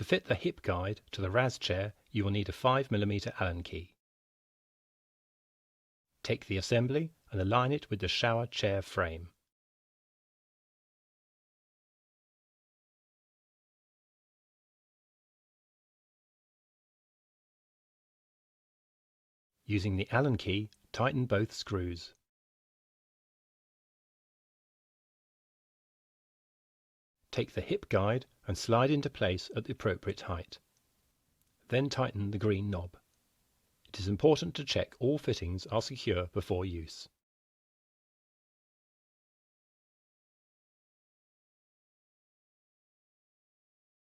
To fit the hip guide to the RAZ chair, you will need a 5mm Allen key. Take the assembly and align it with the shower chair frame. Using the Allen key, tighten both screws. Take the hip guide and slide into place at the appropriate height. Then tighten the green knob. It is important to check all fittings are secure before use.